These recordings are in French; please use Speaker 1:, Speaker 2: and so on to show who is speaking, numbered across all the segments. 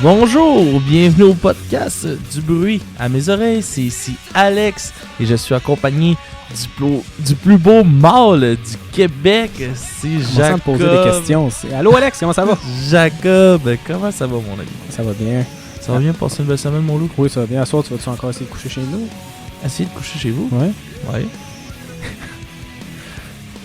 Speaker 1: Bonjour, bienvenue au podcast du bruit à mes oreilles, c'est ici Alex et je suis accompagné du plus beau mâle du Québec, c'est Jacob.
Speaker 2: Me poser des questions. Allô Alex, comment ça va?
Speaker 1: Jacob, comment ça va mon ami?
Speaker 2: Ça va bien.
Speaker 1: Ça va bien, passer une belle semaine mon loup?
Speaker 2: Oui, ça va bien. À soir, tu vas-tu encore essayer de coucher chez nous?
Speaker 1: Essayer de coucher chez vous?
Speaker 2: Ouais.
Speaker 1: Ouais.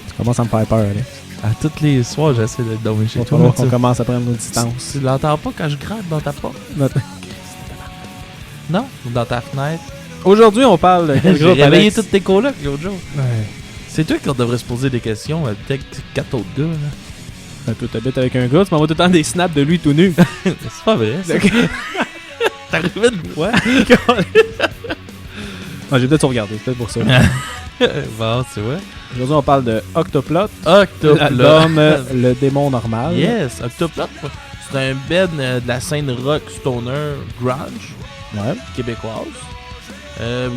Speaker 2: Tu commences à me faire peur, Alex.
Speaker 1: À tous les soirs, j'essaie de dormir chez
Speaker 2: Il va
Speaker 1: toi.
Speaker 2: falloir qu'on commence à prendre nos distances.
Speaker 1: Tu l'entends pas quand je gratte dans ta porte? Non? Ou dans ta fenêtre?
Speaker 2: Aujourd'hui, on parle de quel
Speaker 1: J'ai
Speaker 2: groupe,
Speaker 1: réveillé
Speaker 2: Alex?
Speaker 1: tous tes colocs l'autre jour.
Speaker 2: Ouais.
Speaker 1: C'est toi qui devrais se poser des questions, peut-être 4 autres gars. Là.
Speaker 2: Ben, toi, t'habites avec un gars, tu m'envoies tout le temps des snaps de lui tout nu.
Speaker 1: C'est pas vrai, ça. T'arrivais de quoi?
Speaker 2: Ah, j'ai peut-être regardé, c'est peut-être pour ça.
Speaker 1: Bon, tu vois.
Speaker 2: Aujourd'hui, on parle de Octoplot,
Speaker 1: Octoplot.
Speaker 2: l'album Le Démon Normal.
Speaker 1: Yes, Octoplot. C'est un band de la scène rock stoner grunge
Speaker 2: Ouais.
Speaker 1: québécoise.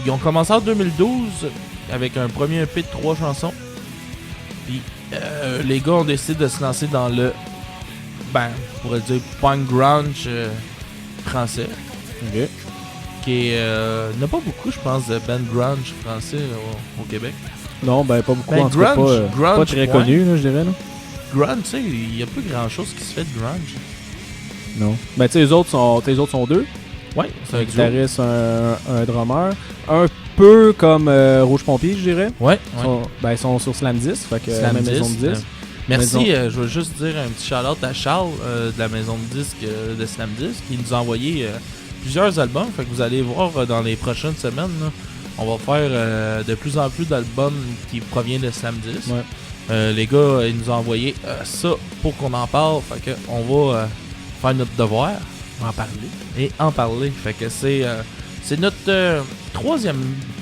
Speaker 1: Ils ont commencé en 2012 avec un premier EP de 3 chansons. Puis les gars ont décidé de se lancer dans le, on pourrait dire punk grunge français.
Speaker 2: Ok.
Speaker 1: Qui est, il n'y en a pas beaucoup, je pense, de band grunge français au Québec.
Speaker 2: Non, ben pas beaucoup,
Speaker 1: Ben,
Speaker 2: en tout cas,
Speaker 1: grunge,
Speaker 2: pas très
Speaker 1: ouais.
Speaker 2: connu, là, je dirais. Là.
Speaker 1: Grunge, tu sais, il n'y a plus grand chose qui se fait de grunge.
Speaker 2: Non. Ben, tu sais, les autres sont deux.
Speaker 1: Ouais, c'est
Speaker 2: Un
Speaker 1: un duo.
Speaker 2: guitariste, un drummer. Un peu comme Rouge Pompier, je dirais.
Speaker 1: Ouais,
Speaker 2: Ils sont sur Slam 10, fait que la
Speaker 1: Slam
Speaker 2: même maison
Speaker 1: 10,
Speaker 2: de 10.
Speaker 1: Merci, je veux juste dire un petit shout-out à Charles de la maison de disques de Slam 10 qui nous a envoyé plusieurs albums. Fait que vous allez voir dans les prochaines semaines, là, on va faire de plus en plus d'albums qui proviennent de Slam 10.
Speaker 2: Ouais.
Speaker 1: Les gars, ils nous ont envoyé ça pour qu'on en parle. Fait que on va faire notre devoir.
Speaker 2: En parler.
Speaker 1: Et en parler. Fait que c'est notre troisième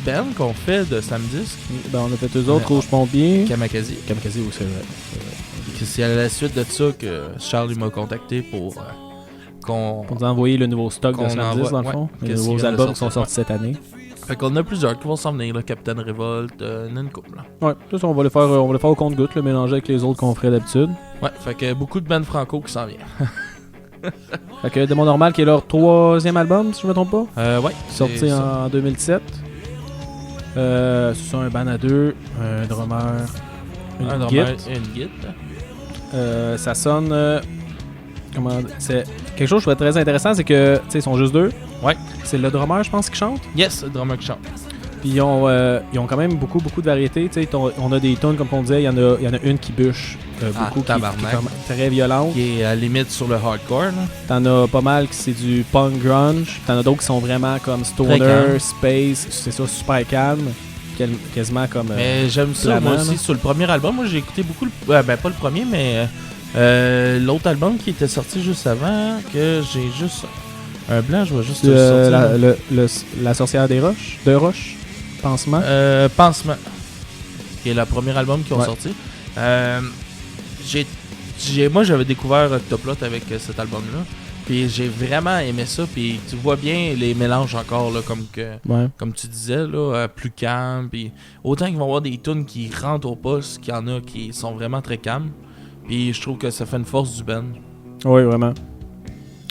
Speaker 1: band qu'on fait de Slam 10.
Speaker 2: Ben, on a fait eux autres, Rouge Pompier.
Speaker 1: Kamakazi.
Speaker 2: Kamikaze, oui, c'est vrai.
Speaker 1: Puis c'est à la suite de ça que Charles m'a contacté pour qu'on...
Speaker 2: Pour nous envoyer le nouveau stock de
Speaker 1: qu'on
Speaker 2: Slam 10, dans le
Speaker 1: ouais,
Speaker 2: fond. Les
Speaker 1: qu'est-ce qui
Speaker 2: nouveaux
Speaker 1: vient de
Speaker 2: albums qui sont
Speaker 1: sortir,
Speaker 2: sortis cette année.
Speaker 1: Fait qu'on a plusieurs qui vont s'en venir, là, Captain Revolt, une couple. Là.
Speaker 2: Ouais, ça, on va le faire au compte-goutte, le mélanger avec les autres qu'on ferait d'habitude.
Speaker 1: Ouais, fait que beaucoup de bands franco qui s'en viennent.
Speaker 2: Fait que Démon Normal, qui est leur troisième album, si je me trompe pas.
Speaker 1: Ouais.
Speaker 2: Sorti
Speaker 1: c'est ça.
Speaker 2: en 2017. C'est ça, un band à deux, un drummer, une
Speaker 1: Un
Speaker 2: guitare.
Speaker 1: drummer et une guitare.
Speaker 2: Ça sonne. C'est quelque chose que je trouvais très intéressant, c'est que tu sais, ils sont juste deux.
Speaker 1: Ouais.
Speaker 2: C'est le drummer, je pense, qui chante.
Speaker 1: Yes, le drummer qui chante.
Speaker 2: Puis ils ont quand même beaucoup de variétés. Tu sais, on a des tunes, comme on disait, il y en a une qui bûche beaucoup, qui est
Speaker 1: tabarnak.
Speaker 2: très violente.
Speaker 1: Qui est à la limite sur le hardcore. Là.
Speaker 2: T'en as pas mal qui c'est du punk grunge. T'en as d'autres qui sont vraiment comme stoner,
Speaker 1: calme.
Speaker 2: space, c'est ça, super calme. Quasiment comme.
Speaker 1: Mais j'aime ça,
Speaker 2: planant,
Speaker 1: moi aussi,
Speaker 2: là.
Speaker 1: sur le premier album. Moi, j'ai écouté beaucoup, pas le premier, mais l'autre album qui était sorti juste avant, que j'ai juste un blanc, je vais juste le sortir.
Speaker 2: La sorcière des roches, de roche, pansement.
Speaker 1: Pansement, qui est le premier album qu'ils ont
Speaker 2: Ouais.
Speaker 1: sorti. Moi, j'avais découvert Octoplot avec cet album-là. Puis j'ai vraiment aimé ça. Puis tu vois bien les mélanges encore, là, comme tu disais, là, plus calme. Puis autant qu'ils vont avoir des tunes qui rentrent au poste, qu'il y en a qui sont vraiment très calmes. Puis je trouve que ça fait une force du band.
Speaker 2: Oui, vraiment.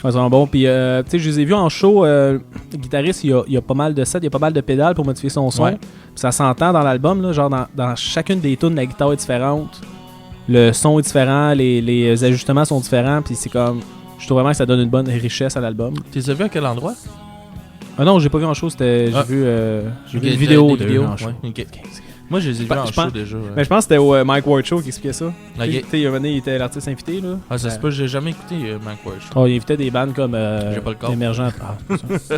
Speaker 2: Ils sont bons. Puis, tu sais, je les ai vus en show. Le guitariste, il y a pas mal de sets, il y a pas mal de pédales pour modifier son son.
Speaker 1: Ouais.
Speaker 2: Puis ça s'entend dans l'album, là, genre dans chacune des tunes, la guitare est différente. Le son est différent, les ajustements sont différents. Puis c'est comme. Je trouve vraiment que ça donne une bonne richesse à l'album.
Speaker 1: Tu les as vus à quel endroit?
Speaker 2: Ah non, j'ai pas vu en show, j'ai vu
Speaker 1: Ok,
Speaker 2: une vidéo
Speaker 1: des
Speaker 2: de
Speaker 1: vidéos
Speaker 2: en show.
Speaker 1: ouais, ok. Moi, je les ai vus
Speaker 2: Ben,
Speaker 1: en
Speaker 2: je
Speaker 1: show
Speaker 2: pense-
Speaker 1: déjà.
Speaker 2: Mais je pense que c'était au Mike Ward Show qui expliquait ça.
Speaker 1: Ok.
Speaker 2: Tu sais, il y a un moment donné, il était l'artiste invité, là.
Speaker 1: Ah, ça se peut, j'ai jamais écouté Mank Ward.
Speaker 2: Oh, il invitait des bands comme
Speaker 1: J'ai pas le corps.
Speaker 2: émergents. Ah, c'est ça.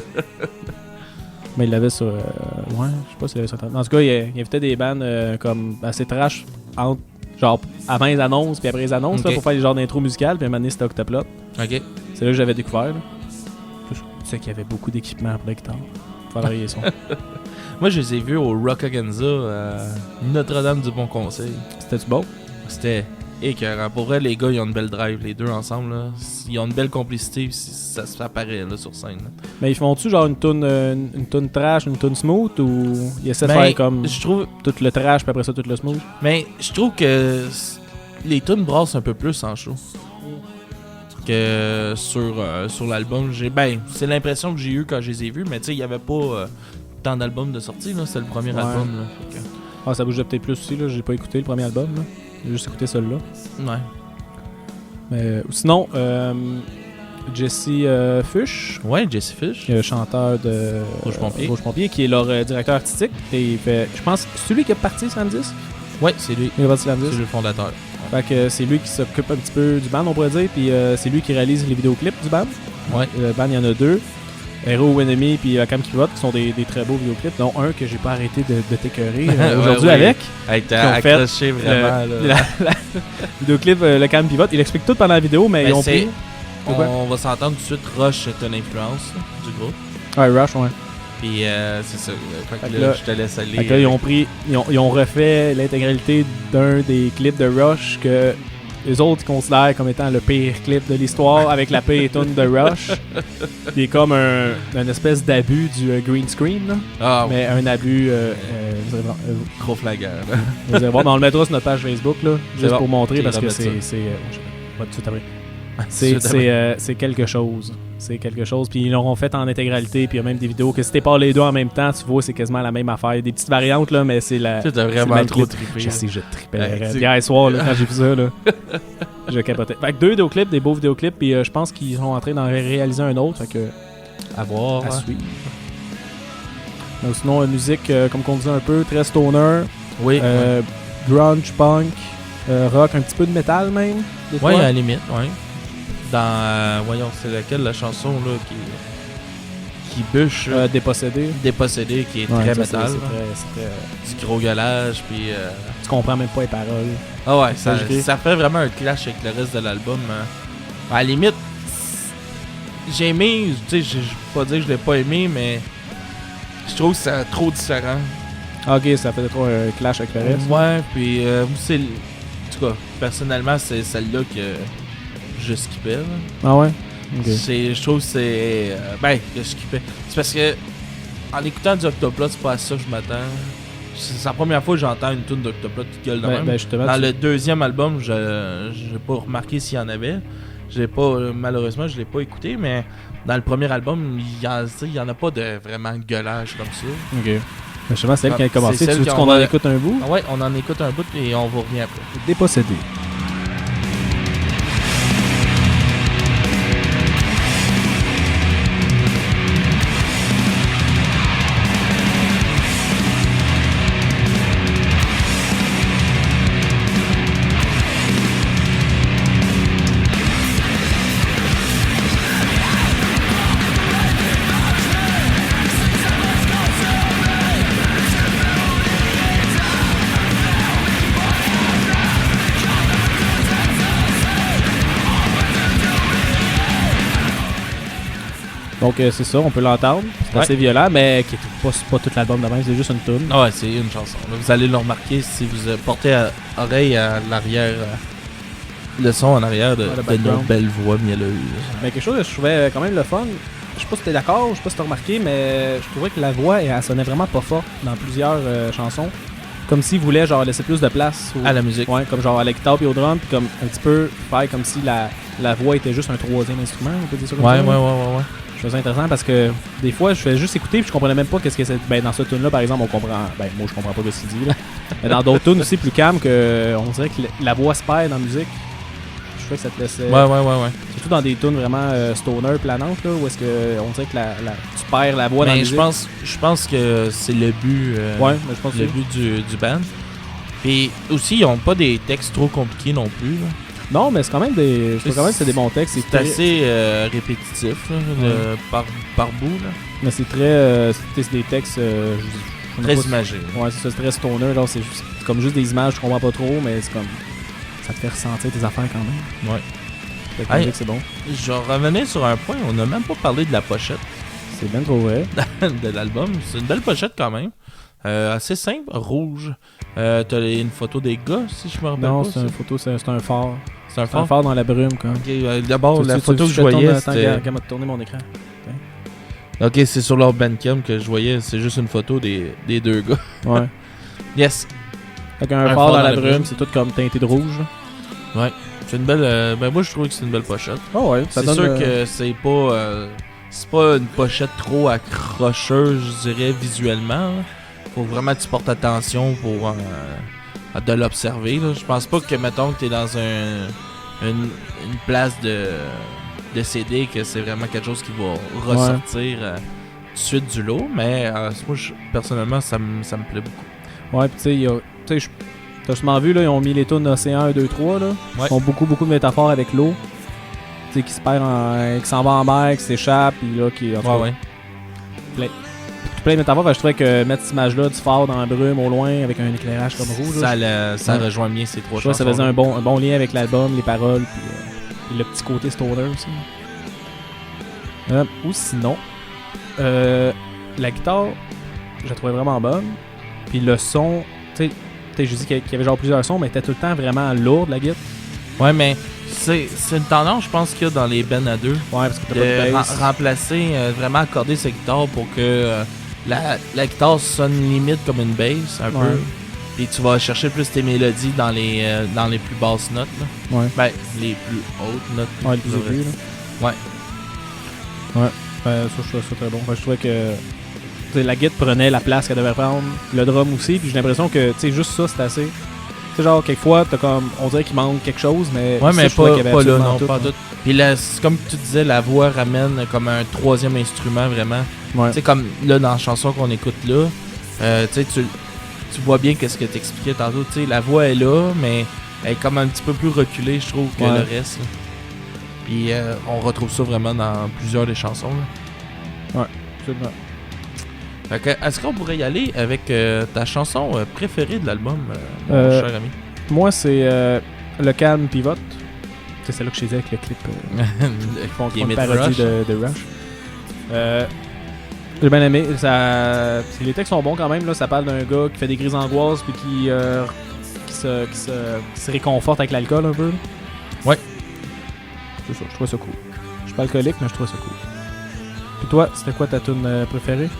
Speaker 2: Mais il l'avait sur. Ouais, je sais pas s'il l'avait sur. En tout cas, il invitait des bands comme assez trash, genre avant les annonces puis après les annonces,
Speaker 1: Ok.
Speaker 2: là, pour faire les genres d'intro musicales. Puis à un moment donné, c'était Octoplot.
Speaker 1: Ok.
Speaker 2: C'est là que j'avais découvert. Là. Je sais qu'il y avait beaucoup d'équipements pour la guitare. Pour faire les sons.
Speaker 1: Moi, je les ai vus au Rockaganza à Notre-Dame-du-Bon-Conseil.
Speaker 2: C'était-tu beau?
Speaker 1: C'était écœurant. Pour vrai, les gars, ils ont une belle drive, les deux ensemble. Là. Ils ont une belle complicité, puis ça se fait apparaître là, sur scène. Là.
Speaker 2: Mais ils font-tu genre une tune trash, une tune smooth ou ils essaient de
Speaker 1: Ben,
Speaker 2: faire comme
Speaker 1: je trouve,
Speaker 2: tout le trash puis après ça tout le smooth?
Speaker 1: mais je trouve que les tunes brassent un peu plus en show. que sur l'album. C'est l'impression que j'ai eue quand je les ai vus, mais tu sais, il n'y avait pas tant d'albums de sortie, là. C'était le premier album, là.
Speaker 2: Ça bougeait peut-être plus aussi, là. J'ai pas écouté le premier album, là. J'ai juste écouté celui-là.
Speaker 1: Ouais.
Speaker 2: Mais sinon, Jesse Fuchs.
Speaker 1: Ouais, Jesse Fuchs.
Speaker 2: Chanteur de Rouge Pompier, qui est leur directeur artistique. Et il fait, je pense, c'est lui qui a parti Slamdis?
Speaker 1: Ouais, c'est lui.
Speaker 2: Il a parti Slamdis.
Speaker 1: C'est lui le fondateur.
Speaker 2: Fait que c'est lui qui s'occupe un petit peu du band, on pourrait dire. Puis c'est lui qui réalise les vidéoclips du band.
Speaker 1: Ouais.
Speaker 2: Le band, il y en a 2. Hero Enemy puis Cam Pivot, qui sont des très beaux vidéoclips, dont un que j'ai pas arrêté de t'écœurer aujourd'hui avec.
Speaker 1: Hey, t'as accroché vraiment.
Speaker 2: Le vidéoclip, le Cam Pivot, il explique tout pendant la vidéo, mais ils ont pris...
Speaker 1: On va s'entendre tout de suite, Rush est une influence là, du groupe.
Speaker 2: Ouais, Rush, ouais.
Speaker 1: Puis c'est ça. Fait que là, je te laisse aller.
Speaker 2: Fait que là, ils ont refait l'intégralité d'un des clips de Rush que les autres considèrent comme étant le pire clip de l'histoire avec la pire tune de Rush. Qui est comme une espèce d'abus du green screen, là.
Speaker 1: Ah,
Speaker 2: mais un abus
Speaker 1: trop flagrant.
Speaker 2: Vous allez voir, mais on le mettra sur notre page Facebook là, juste pour montrer parce que c'est tout de suite après. C'est quelque chose. C'est quelque chose. Puis ils l'auront fait en intégralité. Puis il y a même des vidéos que si t'es pas les deux en même temps, tu vois, c'est quasiment la même affaire. Il y a des petites variantes, là, mais c'est la.
Speaker 1: Tu as vraiment trop trippé.
Speaker 2: Je sais que je trippais. Hier soir, là, quand j'ai vu ça, là, je capotais. Fait que 2 vidéoclips, des beaux vidéoclips. Puis je pense qu'ils sont en train d'en réaliser un autre. Fait que.
Speaker 1: À voir.
Speaker 2: À suivre. Donc, sinon, musique, comme on disait un peu, très stoner.
Speaker 1: Oui.
Speaker 2: Grunge, punk, rock, un petit peu de métal même.
Speaker 1: Oui, à la limite, oui. Dans voyons, c'est laquelle la chanson là qui bûche Dépossédé qui est très métal, c'est du gros gueulage, puis
Speaker 2: tu comprends même pas les paroles.
Speaker 1: Ah ouais, ça fait vraiment un clash avec le reste de l'album. À la limite, j'ai aimé, tu sais, je vais pas dire que je l'ai pas aimé, mais je trouve que c'est trop différent.
Speaker 2: Ok, ça fait trop un clash avec le reste.
Speaker 1: Ouais, puis c'est, en tout cas, personnellement, c'est celle-là que je skippais. Là.
Speaker 2: Ah ouais? Okay.
Speaker 1: Je trouve que c'est... que je skippais. C'est parce que en écoutant du Octoplot, c'est pas à ça que je m'attends. C'est la première fois que j'entends une tune d'Octoplot qui gueule de même. Dans le deuxième album, je n'ai pas remarqué s'il y en avait. Malheureusement, je l'ai pas écouté, mais dans le premier album, il y en a pas de vraiment gueulage comme ça.
Speaker 2: Ok. Justement, c'est elle qui a commencé. Tu veux qu'on en écoute un bout?
Speaker 1: Ah ouais, on en écoute un bout et on vous revient après.
Speaker 2: Dépossédé. Donc c'est ça, on peut l'entendre. C'est assez violent, mais qui est pas tout l'album de même, c'est juste une tune.
Speaker 1: Ah ouais, c'est une chanson. Là, vous allez le remarquer si vous portez oreille à l'arrière, le son en arrière de nos belles voix mielleuses.
Speaker 2: Mais quelque chose que je trouvais quand même le fun, je sais pas si t'es d'accord, je sais pas si t'as remarqué, mais je trouvais que la voix, elle sonnait vraiment pas fort dans plusieurs chansons. Comme s'ils voulaient genre laisser plus de place
Speaker 1: à la musique.
Speaker 2: Ouais, comme genre à la guitare et au drum, puis comme un petit peu faire comme si la voix était juste un troisième instrument, on peut dire ça comme ça.
Speaker 1: Ouais.
Speaker 2: Je trouvais ça intéressant parce que des fois, je faisais juste écouter puis je comprenais même pas qu'est-ce que c'est. Ben, dans cette tune-là, par exemple, on comprend. Ben, moi, je comprends pas ce qu'il dit, là. Mais dans d'autres tunes aussi plus calmes, on dirait que la voix se perd dans la musique. Je trouvais que ça te laissait.
Speaker 1: Ouais.
Speaker 2: Surtout dans des tunes vraiment stoner, planantes, là, où est-ce que on dirait que tu perds la voix dans la musique.
Speaker 1: Je pense que c'est le but.
Speaker 2: Ouais, mais je pense
Speaker 1: le but du band. Puis aussi, ils ont pas des textes trop compliqués non plus, là.
Speaker 2: Non, mais c'est quand même des. Je trouve quand même que c'est des bons textes.
Speaker 1: C'est assez répétitif, là, par bout. Là.
Speaker 2: Mais c'est très. C'est des textes.
Speaker 1: Très imagés.
Speaker 2: Ouais, c'est très stoner. Là, c'est comme juste des images, je comprends pas trop, mais c'est comme. Ça te fait ressentir tes affaires quand même.
Speaker 1: Ouais.
Speaker 2: C'est bon.
Speaker 1: Je revenais sur un point, on n'a même pas parlé de la pochette.
Speaker 2: C'est bien trop vrai.
Speaker 1: de l'album. C'est une belle pochette quand même. Assez simple, rouge. T'as une photo des gars, si je me rappelle pas.
Speaker 2: Non, c'est une photo, c'est un phare.
Speaker 1: C'est un phare?
Speaker 2: Un phare dans la brume, quoi.
Speaker 1: Ok, d'abord, la photo que je voyais, c'était...
Speaker 2: Attends, de tourner mon écran.
Speaker 1: Ok, c'est sur leur Bandcamp que je voyais, c'est juste une photo des deux gars.
Speaker 2: Ouais.
Speaker 1: Yes.
Speaker 2: Fait qu'un phare dans la brume, c'est tout comme teinté de rouge.
Speaker 1: Ouais, c'est une belle. Moi, je trouve que c'est une belle pochette.
Speaker 2: Oh ouais,
Speaker 1: c'est sûr que c'est pas une pochette trop accrocheuse, je dirais, visuellement. Là. Faut vraiment que tu portes attention pour de l'observer. Là. Je pense pas que, mettons, que t'es dans une place de CD, que c'est vraiment quelque chose qui va ressortir tout de suite du lot. Mais moi, personnellement, ça me plaît beaucoup.
Speaker 2: Ouais, pis tu sais, t'as sûrement vu, là, ils ont mis les tunes Océan 1, 2, 3. Là.
Speaker 1: Ouais.
Speaker 2: Ils ont beaucoup de métaphores avec l'eau. Tu sais, qui se perd, qui s'en va en mer, qui s'échappe, puis là, qui.
Speaker 1: Ouais.
Speaker 2: Plein de métaphores, je trouvais que mettre cette image-là du phare dans la brume au loin avec un éclairage comme rouge.
Speaker 1: Ça rejoint bien ces trois chansons.
Speaker 2: Ça faisait un bon lien avec l'album, les paroles, puis le petit côté stoner aussi. Ou sinon, la guitare, je la trouvais vraiment bonne. Puis le son, tu sais, je dis qu'il y avait genre plusieurs sons, mais elle était tout le temps vraiment lourde, la guitare.
Speaker 1: Ouais, mais c'est une tendance, je pense, qu'il y a dans les bands à deux.
Speaker 2: Ouais, parce que t'as pas de bass.
Speaker 1: Remplacer, vraiment accorder sa guitare pour que la guitare sonne limite comme une bass, un peu. Puis tu vas chercher plus tes mélodies dans les plus basses notes. Là.
Speaker 2: Ouais.
Speaker 1: Ben, les plus hautes notes.
Speaker 2: Ouais, les plus aiguës, là.
Speaker 1: Ouais.
Speaker 2: Ça, je trouvais ça très bon. Je trouvais que la guitare prenait la place qu'elle devait prendre. Le drum aussi. Puis j'ai l'impression que juste ça, c'est assez. Tu sais, genre, quelquefois, t'as comme, on dirait qu'il manque quelque chose, mais.
Speaker 1: Ouais, mais
Speaker 2: pas
Speaker 1: là, non, pas tout. Puis là, comme tu disais, la voix ramène comme un troisième instrument, vraiment.
Speaker 2: Ouais.
Speaker 1: Tu sais, comme là, dans la chanson qu'on écoute là, tu sais, tu vois bien qu'est-ce que t'expliquais tantôt. Tu sais, la voix est là, mais elle est comme un petit peu plus reculée, je trouve, que le reste. Là. Puis on retrouve ça vraiment dans plusieurs des chansons. Là.
Speaker 2: Ouais, absolument.
Speaker 1: Fait que, est-ce qu'on pourrait y aller avec ta chanson préférée de l'album, mon cher ami?
Speaker 2: Moi, c'est Le Calme Pivote. C'est celle-là que je disais avec le clip. Ils font une parodie de Rush. J'ai bien aimé. Les textes sont bons quand même. Là. Ça parle d'un gars qui fait des crises d'angoisse puis qui se réconforte avec l'alcool un peu.
Speaker 1: Ouais.
Speaker 2: C'est ça, je trouve ça cool. Je suis pas alcoolique, mais je trouve ça cool. Puis toi, c'était quoi ta tune préférée?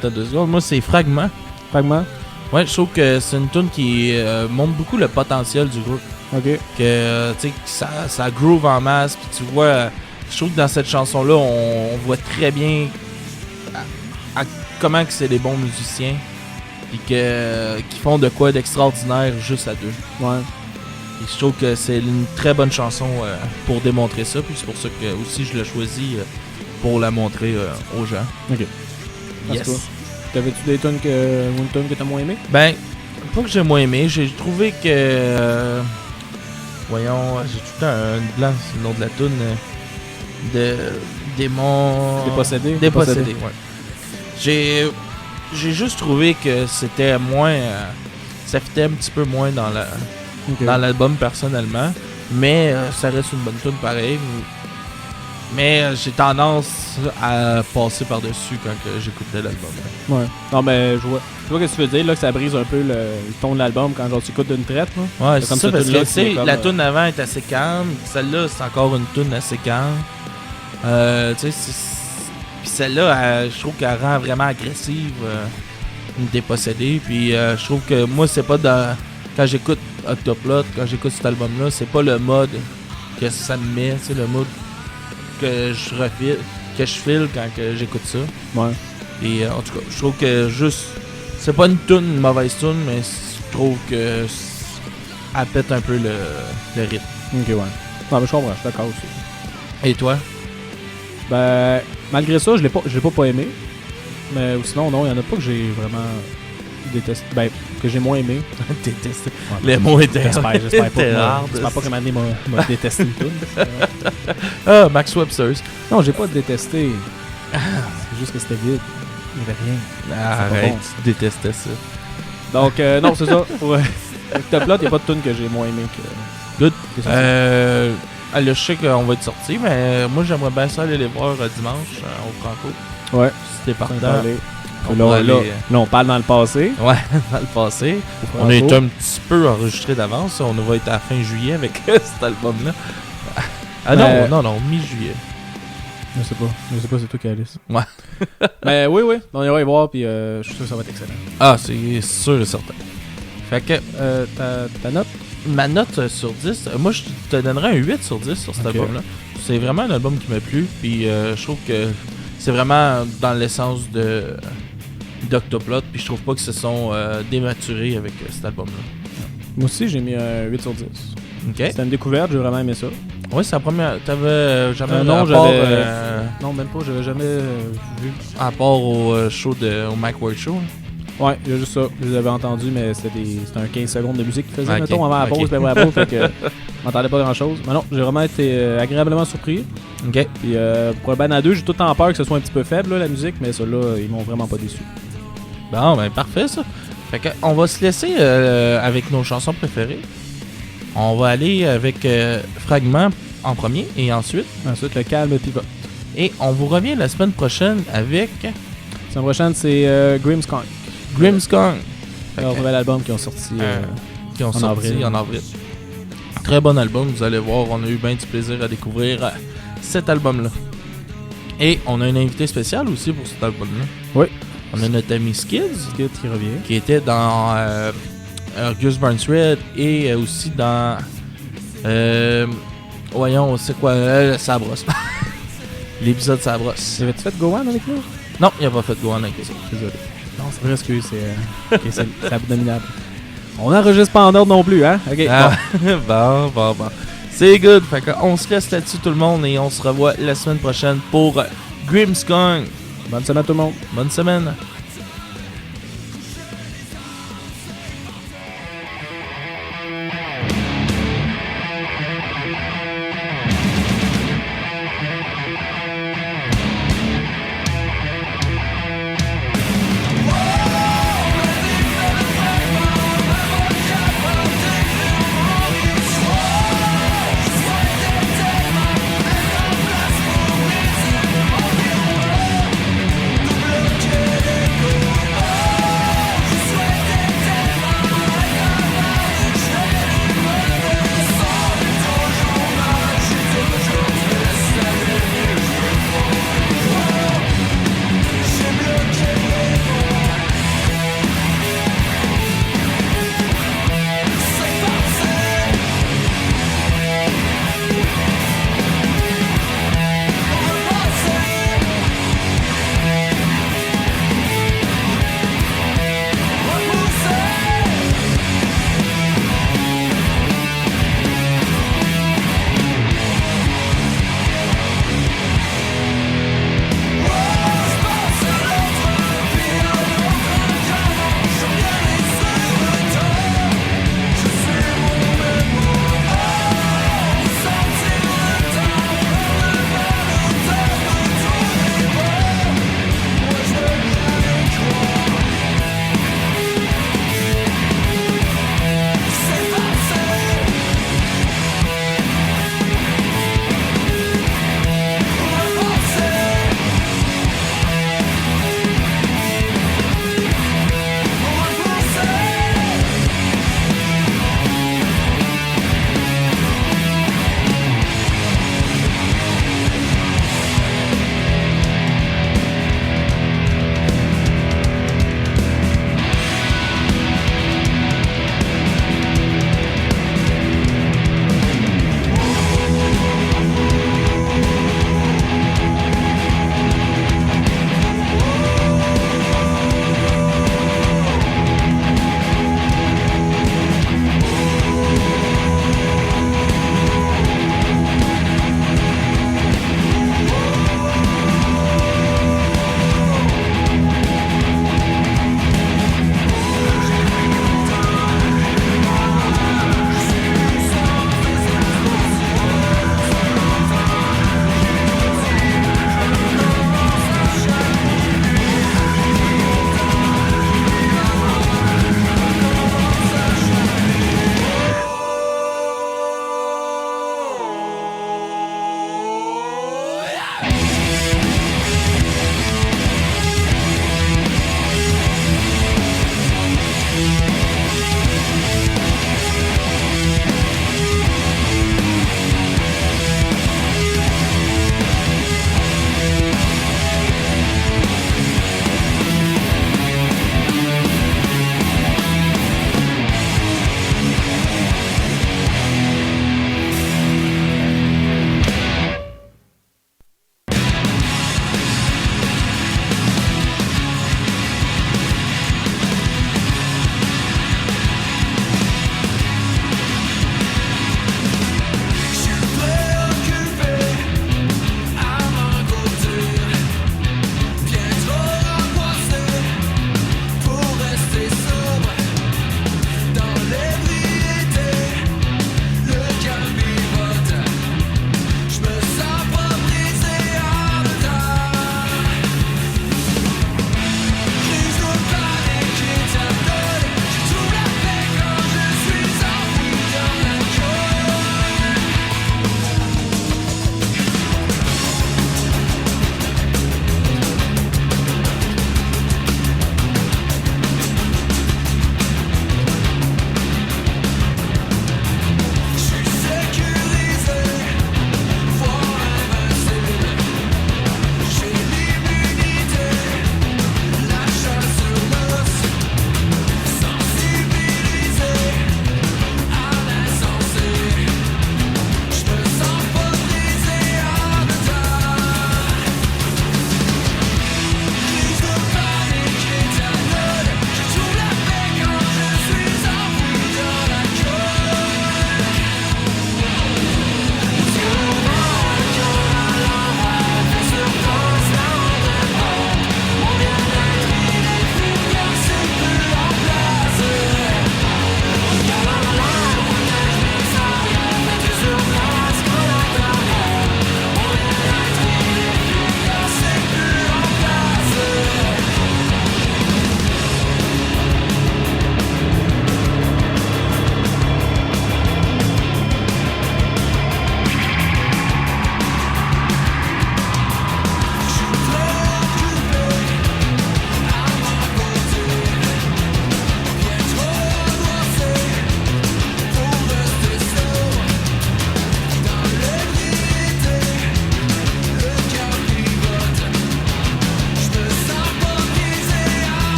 Speaker 1: T'as 2 secondes. Moi, c'est Fragment.
Speaker 2: Fragment?
Speaker 1: Ouais, je trouve que c'est une tune qui montre beaucoup le potentiel du groupe.
Speaker 2: Ok.
Speaker 1: Que, tu sais, ça groove en masse. Puis tu vois, je trouve que dans cette chanson-là, on voit très bien comment que c'est des bons musiciens. Puis qu'ils font de quoi d'extraordinaire juste à deux.
Speaker 2: Ouais.
Speaker 1: Et je trouve que c'est une très bonne chanson pour démontrer ça. Puis c'est pour ça que aussi je l'ai choisi pour la montrer aux gens.
Speaker 2: Ok.
Speaker 1: Yes.
Speaker 2: T'avais-tu une tune que t'as moins aimé?
Speaker 1: Ben, pas que j'ai moins aimé. J'ai trouvé que... voyons, j'ai tout le temps un blanc sur le nom de la tune.
Speaker 2: Dépossédé.
Speaker 1: Dépossédé, ouais. J'ai juste trouvé que c'était moins... ça fitait un petit peu moins dans l'album personnellement. Mais ça reste une bonne tune pareil. Mais j'ai tendance à passer par-dessus quand j'écoutais l'album.
Speaker 2: Ouais. Non, mais je vois ce que tu veux dire, là, que ça brise un peu le ton de l'album quand tu écoutes d'une traite. Là.
Speaker 1: Ouais, c'est comme ça, parce que tu sais, la tune avant est assez calme. Celle-là, c'est encore une tune assez calme. Tu sais, puis celle-là, je trouve qu'elle rend vraiment agressive une Dépossédée. Puis je trouve que moi, c'est pas dans... Quand j'écoute Octoplot, quand j'écoute cet album-là, c'est pas le mode que ça me met, tu sais, le mode que je file quand j'écoute ça.
Speaker 2: Ouais.
Speaker 1: Et en tout cas, je trouve que juste... C'est pas une mauvaise tune, mais je trouve que elle pète un peu le rythme.
Speaker 2: Ok, ouais. Non, mais je comprends, je suis d'accord aussi.
Speaker 1: Et toi?
Speaker 2: Ben, malgré ça, je l'ai pas aimé. Mais sinon, non, il y en a pas que j'ai vraiment détesté. Ben, que j'ai moins aimé.
Speaker 1: Détesté.
Speaker 2: Ouais,
Speaker 1: les mots étaient
Speaker 2: j'espère pas.
Speaker 1: J'espère
Speaker 2: pas que Mané m'a détesté une tune.
Speaker 1: Ah, Max Webster's.
Speaker 2: Non, j'ai pas détesté. C'est juste que c'était vide. Il n'y avait rien.
Speaker 1: Arrête, bon. Tu détestais ça.
Speaker 2: Donc, non, c'est ça. Pour Octoplot, il n'y a pas de tune que j'ai moins aimé que...
Speaker 1: Good. Je sais qu'on va être sorti, mais moi, j'aimerais bien ça aller les voir dimanche au Franco.
Speaker 2: Ouais.
Speaker 1: Si t'es partant.
Speaker 2: Là, on parle dans le passé.
Speaker 1: Ouais, dans le passé. On a été un petit peu enregistré d'avance. On va être à fin juillet avec cet album-là. Ah non, mi-juillet.
Speaker 2: Je sais pas, c'est toi qui Alice.
Speaker 1: Ouais.
Speaker 2: Mais oui, on ira y voir, puis je suis sûr que ça va être excellent.
Speaker 1: Ah, c'est sûr et certain. Fait que...
Speaker 2: ta note?
Speaker 1: ma note sur 10, moi je te donnerais un 8 sur 10 sur cet album-là. C'est vraiment un album qui m'a plu, puis je trouve que c'est vraiment dans l'essence d'Octoplot, puis je trouve pas qu'ils se sont dématurés avec cet album-là.
Speaker 2: Moi aussi, j'ai mis un 8 sur 10.
Speaker 1: Okay.
Speaker 2: C'était une découverte, j'ai vraiment aimé ça.
Speaker 1: Oui, c'est la première. T'avais jamais
Speaker 2: non, j'avais. Non, même pas, j'avais jamais vu.
Speaker 1: À part au show au Mike Ward Show.
Speaker 2: Ouais, il y a juste ça. Je les avais entendus, mais c'était un 15 secondes de musique qu'ils faisaient, mettons, avant la pause, puis après la pause, fait que je m'entendais pas grand-chose. Mais non, j'ai vraiment été agréablement surpris.
Speaker 1: OK.
Speaker 2: Puis pour le band à deux, j'ai tout le temps peur que ce soit un petit peu faible, là, la musique, mais ceux-là, ils m'ont vraiment pas déçu.
Speaker 1: Bon, ben parfait, ça. Fait que on va se laisser avec nos chansons préférées. On va aller avec Fragment en premier et ensuite
Speaker 2: le Calme Pivot.
Speaker 1: Et on vous revient la semaine prochaine avec...
Speaker 2: La semaine prochaine, c'est Grimmskunk.
Speaker 1: Grimmskunk.
Speaker 2: Leur nouvel album qui ont sorti
Speaker 1: en avril. Très bon album, vous allez voir, on a eu bien du plaisir à découvrir cet album-là. Et on a un invité spécial aussi pour cet album-là.
Speaker 2: Oui.
Speaker 1: On a notre ami Skids
Speaker 2: qui revient.
Speaker 1: Qui était dans Gus Burns Red et aussi dans... voyons, c'est quoi? Sabros. L'épisode Sabros.
Speaker 2: Avais-tu fait Gohan avec nous?
Speaker 1: Non, il n'a pas fait Gohan avec nous.
Speaker 2: Désolé. Non, c'est vrai, excuse, c'est abominable. On n'enregistre pas en ordre non plus, hein? Ok.
Speaker 1: Bon. C'est good. Fait qu'on se laisse là-dessus tout le monde et on se revoit la semaine prochaine pour Grimmskunk.
Speaker 2: Bonne semaine tout le monde.
Speaker 1: Bonne semaine.